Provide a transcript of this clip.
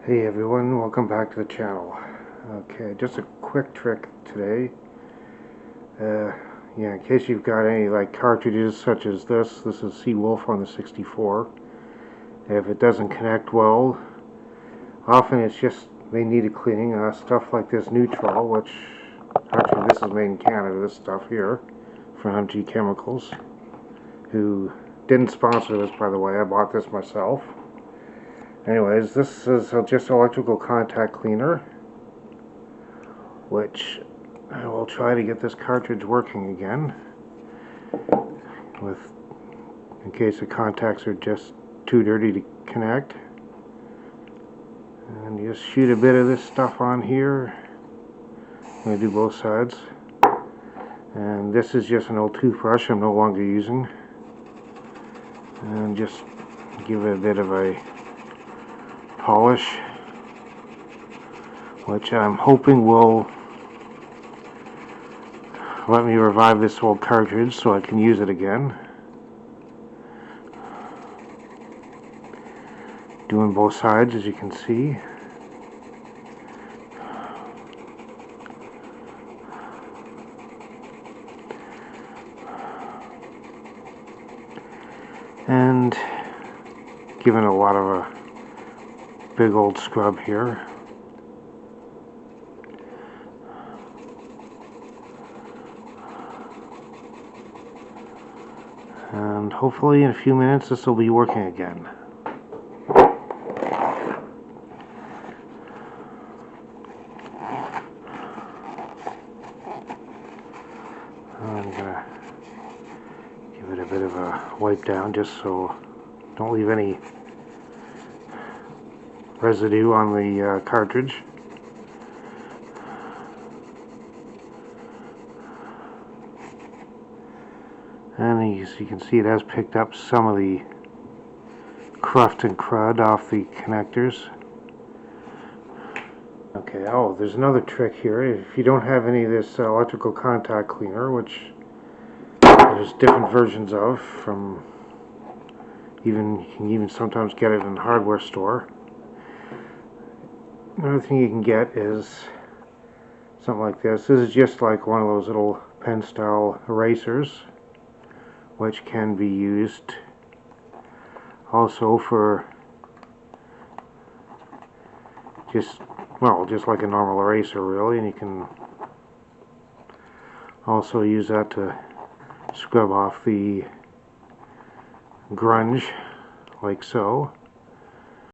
Hey everyone, welcome back to the channel. Okay, just a quick trick today. Yeah, in case you've got any like cartridges such as this is Seawolf on the 64. If it doesn't connect well, often it's just they need a cleaning. Stuff like this neutral, which actually this is made in Canada, this stuff here, from MG Chemicals, who didn't sponsor this, by the way. I bought this myself. Anyways, this is just electrical contact cleaner, which I will try to get this cartridge working again, in case the contacts are just too dirty to connect. And just shoot a bit of this stuff on here. I'm going to do both sides. And this is just an old toothbrush I'm no longer using. And just give it a bit of a polish, which I'm hoping will let me revive this old cartridge so I can use it again. Doing both sides, as you can see. And giving a lot of a big old scrub here. And hopefully in a few minutes this will be working again. I'm gonna give it a bit of a wipe down just so don't leave any residue on the cartridge. And as you can see, it has picked up some of the cruft and crud off the connectors. Okay, oh, there's another trick here. If you don't have any of this electrical contact cleaner, which there's different versions of, you can even sometimes get it in the hardware store. Another thing you can get is something like this. This is just like one of those little pen style erasers, which can be used also for just like a normal eraser really, and you can also use that to scrub off the grunge like so.